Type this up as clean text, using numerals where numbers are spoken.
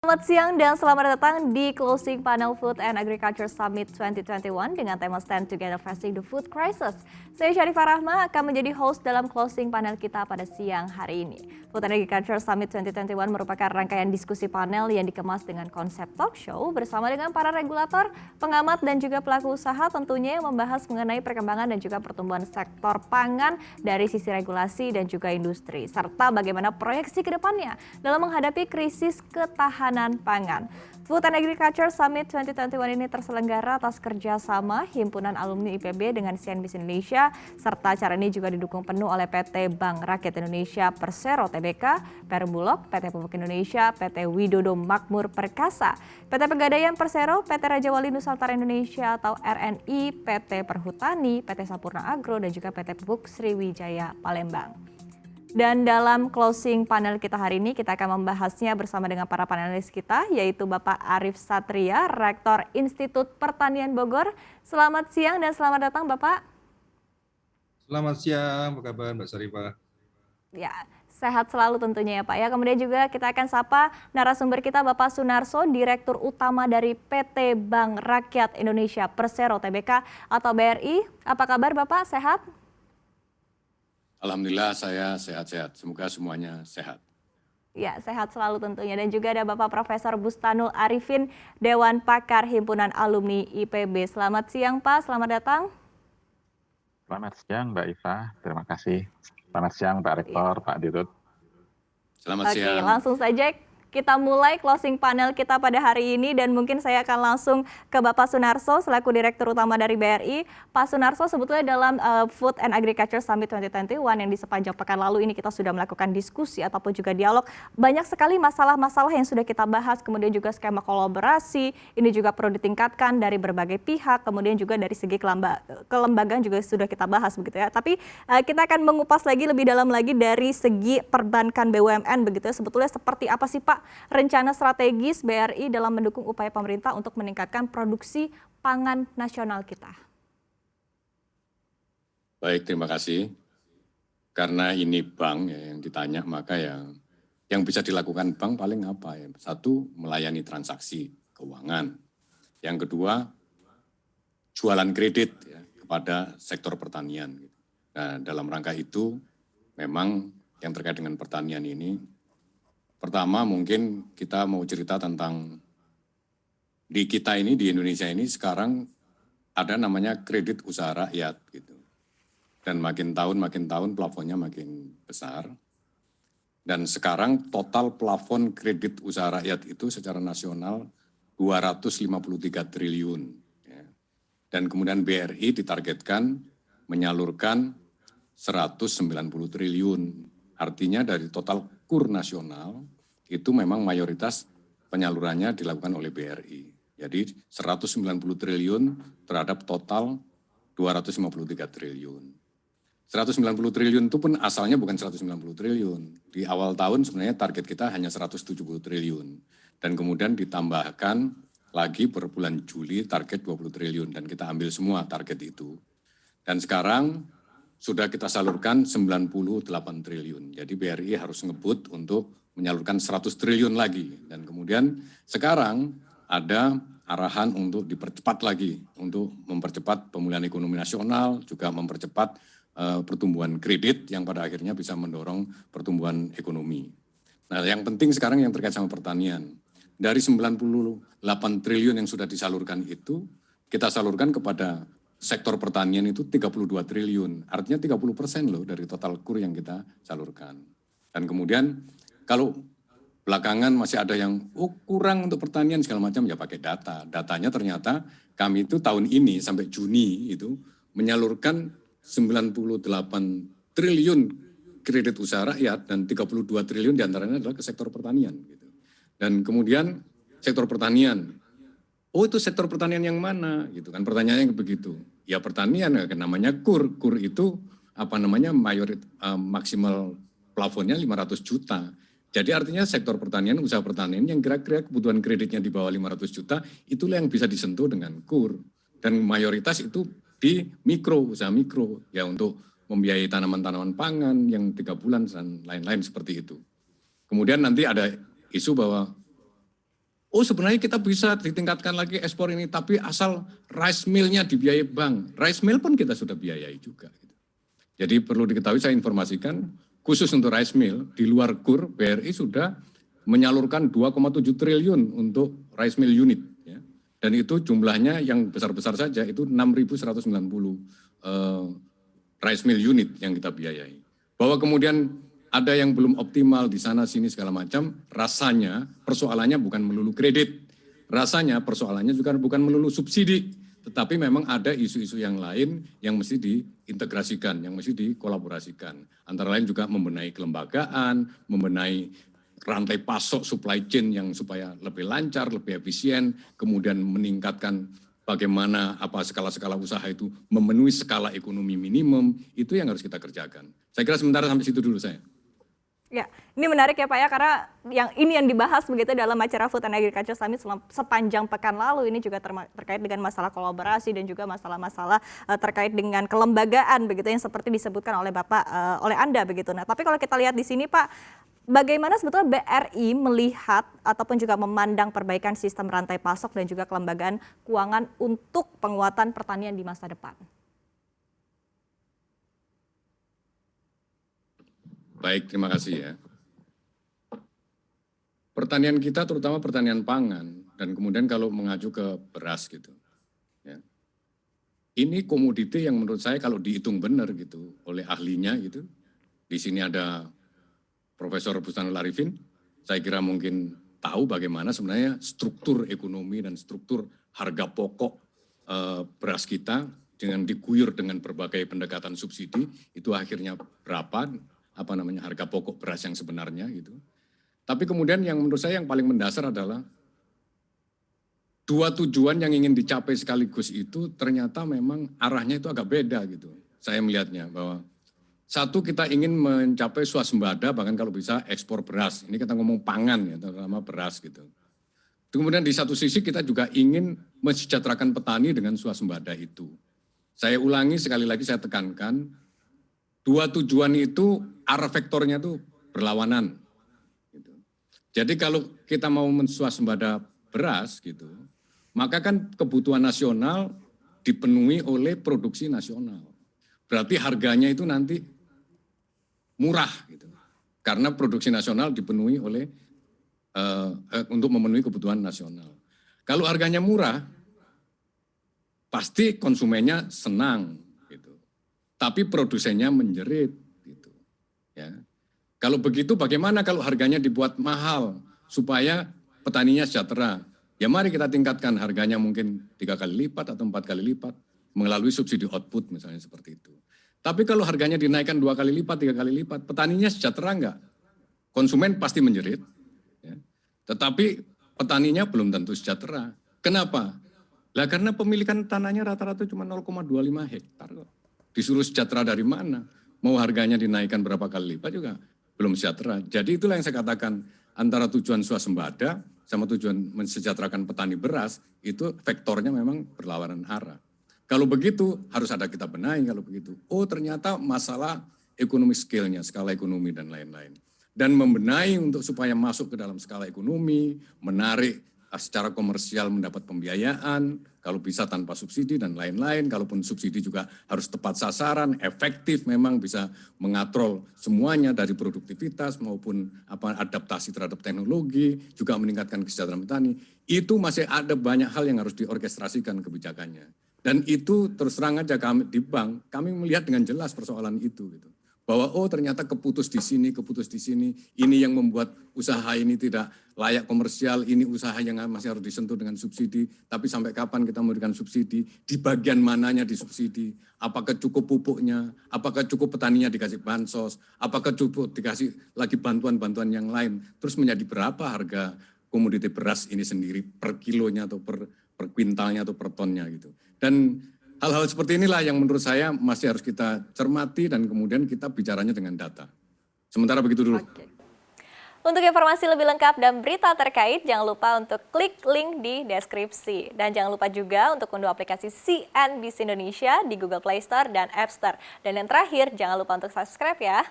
Selamat siang dan selamat datang di closing panel Food and Agriculture Summit 2021 dengan tema Stand Together Facing the Food Crisis. Saya Syarifah Rahma akan menjadi host dalam closing panel kita pada siang hari ini. Food and Agriculture Summit 2021 merupakan rangkaian diskusi panel yang dikemas dengan konsep talk show bersama dengan para regulator, pengamat dan juga pelaku usaha tentunya yang membahas mengenai perkembangan dan juga pertumbuhan sektor pangan dari sisi regulasi dan juga industri, serta bagaimana proyeksi ke depannya dalam menghadapi krisis ketahanan pangan. Food and Agriculture Summit 2021 ini terselenggara atas kerjasama Himpunan Alumni IPB dengan CNBC Indonesia, serta acara ini juga didukung penuh oleh PT Bank Rakyat Indonesia Persero Tbk, Perumbulok, PT Pupuk Indonesia, PT Widodo Makmur Perkasa, PT Pegadaian Persero, PT Raja Wali Nusantara Indonesia atau RNI, PT Perhutani, PT Sampurna Agro, dan juga PT Pupuk Sriwijaya Palembang. Dan dalam closing panel kita hari ini, kita akan membahasnya bersama dengan para panelis kita, yaitu Bapak Arief Satria, Rektor Institut Pertanian Bogor. Selamat siang dan selamat datang Bapak. Selamat siang, apa kabar Mbak Syarifah? Ya, sehat selalu tentunya ya Pak ya. Kemudian juga kita akan sapa narasumber kita Bapak Sunarso, Direktur Utama dari PT Bank Rakyat Indonesia Persero Tbk atau BRI. Apa kabar Bapak, sehat? Alhamdulillah saya sehat-sehat, semoga semuanya sehat. Ya, sehat selalu tentunya. Dan juga ada Bapak Profesor Bustanul Arifin, Dewan Pakar Himpunan Alumni IPB. Selamat siang Pak, selamat datang. Selamat siang Mbak Iva, terima kasih. Selamat siang Pak Rektor, Pak Dirut. Selamat siang. Oke, langsung saja kita mulai closing panel kita pada hari ini dan mungkin saya akan langsung ke Bapak Sunarso selaku Direktur Utama dari BRI. Pak Sunarso, sebetulnya dalam Food and Agriculture Summit 2021 yang di sepanjang pekan lalu ini kita sudah melakukan diskusi ataupun juga dialog. Banyak sekali masalah-masalah yang sudah kita bahas, kemudian juga skema kolaborasi, ini juga perlu ditingkatkan dari berbagai pihak, kemudian juga dari segi kelembagaan juga sudah kita bahas begitu ya. Tapi kita akan mengupas lagi lebih dalam lagi dari segi perbankan BUMN begitu ya. Sebetulnya seperti apa sih Pak rencana strategis BRI dalam mendukung upaya pemerintah untuk meningkatkan produksi pangan nasional kita? Baik, terima kasih. Karena ini bank ya, yang ditanya, maka yang bisa dilakukan bank paling apa ya? Satu, melayani transaksi keuangan. Yang kedua, jualan kredit ya, kepada sektor pertanian. Nah, dalam rangka itu memang yang terkait dengan pertanian ini, pertama mungkin kita mau cerita tentang di kita ini, di Indonesia ini sekarang ada namanya kredit usaha rakyat gitu. Dan makin tahun plafonnya makin besar. Dan sekarang total plafon kredit usaha rakyat itu secara nasional 253 triliun. Ya. Dan kemudian BRI ditargetkan menyalurkan 190 triliun. Artinya dari total KUR nasional, itu memang mayoritas penyalurannya dilakukan oleh BRI. Jadi 190 triliun terhadap total 253 triliun. 190 triliun itu pun asalnya bukan 190 triliun. Di awal tahun sebenarnya target kita hanya 170 triliun. Dan kemudian ditambahkan lagi per bulan Juli target 20 triliun. Dan kita ambil semua target itu. Dan sekarang sudah kita salurkan 98 triliun. Jadi BRI harus ngebut untuk menyalurkan 100 triliun lagi. Dan kemudian sekarang ada arahan untuk dipercepat lagi, untuk mempercepat pemulihan ekonomi nasional, juga mempercepat pertumbuhan kredit yang pada akhirnya bisa mendorong pertumbuhan ekonomi. Nah, yang penting sekarang yang terkait sama pertanian. Dari 98 triliun yang sudah disalurkan itu, kita salurkan kepada sektor pertanian itu 32 triliun. Artinya 30% loh dari total KUR yang kita salurkan. Dan kemudian kalau belakangan masih ada yang kurang untuk pertanian segala macam, ya pakai data. Datanya ternyata kami itu tahun ini sampai Juni itu menyalurkan 98 triliun kredit usaha rakyat dan 32 triliun diantaranya adalah ke sektor pertanian. Gitu. Dan kemudian sektor pertanian, itu sektor pertanian yang mana? Gitu kan pertanyaannya begitu. Ya pertanian, namanya KUR. KUR itu maksimal plafonnya 500 juta. Jadi artinya sektor pertanian, usaha pertanian yang kira-kira kebutuhan kreditnya di bawah 500 juta, itulah yang bisa disentuh dengan KUR. Dan mayoritas itu di mikro, usaha mikro, ya untuk membiayai tanaman-tanaman pangan yang 3 bulan dan lain-lain seperti itu. Kemudian nanti ada isu bahwa oh sebenarnya kita bisa ditingkatkan lagi ekspor ini, tapi asal rice mill-nya dibiayai bank. Rice mill pun kita sudah biayai juga. Jadi perlu diketahui, saya informasikan, khusus untuk rice mill, di luar KUR, BRI sudah menyalurkan 2,7 triliun untuk rice mill unit. Ya. Dan itu jumlahnya yang besar-besar saja, itu 6.190 rice mill unit yang kita biayai. Bahwa kemudian ada yang belum optimal di sana sini segala macam, rasanya persoalannya bukan melulu kredit, rasanya persoalannya juga bukan melulu subsidi, tetapi memang ada isu-isu yang lain yang mesti diintegrasikan, yang mesti dikolaborasikan. Antara lain juga membenahi kelembagaan, membenahi rantai pasok supply chain yang supaya lebih lancar, lebih efisien, kemudian meningkatkan bagaimana skala-skala usaha itu memenuhi skala ekonomi minimum, itu yang harus kita kerjakan. Saya kira sementara sampai situ dulu saya. Ya, ini menarik ya Pak ya, karena yang dibahas begitu dalam acara Food and Agriculture Summit sepanjang pekan lalu ini juga terkait dengan masalah kolaborasi dan juga masalah-masalah terkait dengan kelembagaan begitu yang seperti disebutkan oleh Bapak, oleh Anda begitu. Nah, tapi kalau kita lihat di sini Pak, bagaimana sebetulnya BRI melihat ataupun juga memandang perbaikan sistem rantai pasok dan juga kelembagaan keuangan untuk penguatan pertanian di masa depan? Baik, terima kasih ya. Pertanian kita terutama pertanian pangan, dan kemudian kalau mengacu ke beras gitu. Ya. Ini komoditi yang menurut saya kalau dihitung benar gitu oleh ahlinya gitu. Di sini ada Profesor Bustanul Arifin, saya kira mungkin tahu bagaimana sebenarnya struktur ekonomi dan struktur harga pokok beras kita dengan diguyur dengan berbagai pendekatan subsidi, itu akhirnya berapa harga pokok beras yang sebenarnya gitu. Tapi kemudian yang menurut saya yang paling mendasar adalah dua tujuan yang ingin dicapai sekaligus itu ternyata memang arahnya itu agak beda gitu. Saya melihatnya bahwa satu, kita ingin mencapai swasembada, bahkan kalau bisa ekspor beras. Ini kita ngomong pangan ya, terutama beras gitu. Kemudian di satu sisi kita juga ingin mensejahterakan petani dengan swasembada itu. Saya ulangi sekali lagi, saya tekankan, dua tujuan itu arah vektornya itu berlawanan. Gitu. Jadi kalau kita mau menswasembada beras gitu, maka kan kebutuhan nasional dipenuhi oleh produksi nasional. Berarti harganya itu nanti murah gitu. Karena produksi nasional dipenuhi oleh untuk memenuhi kebutuhan nasional. Kalau harganya murah, pasti konsumennya senang gitu. Tapi produsennya menjerit gitu. Ya. Kalau begitu bagaimana kalau harganya dibuat mahal supaya petaninya sejahtera? Ya mari kita tingkatkan harganya mungkin 3 kali lipat atau 4 kali lipat melalui subsidi output misalnya seperti itu. Tapi kalau harganya dinaikkan 2 kali lipat, 3 kali lipat, petaninya sejahtera enggak? Konsumen pasti menjerit. Ya. Tetapi petaninya belum tentu sejahtera. Kenapa? Lah karena pemilikan tanahnya rata-rata cuma 0,25 hektar kok. Disuruh sejahtera dari mana? Mau harganya dinaikkan berapa kali lipat juga belum sejahtera. Jadi itulah yang saya katakan antara tujuan swasembada sama tujuan mensejahterakan petani beras itu vektornya memang berlawanan arah. Kalau begitu harus ada kita benahi kalau begitu. Oh ternyata masalah ekonomi scale-nya, skala ekonomi dan lain-lain. Dan membenahi untuk supaya masuk ke dalam skala ekonomi, menarik secara komersial mendapat pembiayaan, kalau bisa tanpa subsidi dan lain-lain, kalaupun subsidi juga harus tepat sasaran, efektif memang bisa mengatrol semuanya dari produktivitas maupun adaptasi terhadap teknologi, juga meningkatkan kesejahteraan petani. Itu masih ada banyak hal yang harus diorkestrasikan kebijakannya. Dan itu terus terang aja kami di bank, kami melihat dengan jelas persoalan itu gitu. Bahwa oh ternyata keputus di sini, ini yang membuat usaha ini tidak layak komersial, ini usaha yang masih harus disentuh dengan subsidi, tapi sampai kapan kita memberikan subsidi, di bagian mananya disubsidi, apakah cukup pupuknya, apakah cukup petaninya dikasih bansos, apakah cukup dikasih lagi bantuan-bantuan yang lain, terus menjadi berapa harga komoditi beras ini sendiri per kilonya atau per kuintalnya atau per tonnya gitu. Dan hal-hal seperti inilah yang menurut saya masih harus kita cermati dan kemudian kita bicaranya dengan data. Sementara begitu dulu. Oke. Untuk informasi lebih lengkap dan berita terkait, jangan lupa untuk klik link di deskripsi. Dan jangan lupa juga untuk unduh aplikasi CNBC Indonesia di Google Play Store dan App Store. Dan yang terakhir, jangan lupa untuk subscribe ya.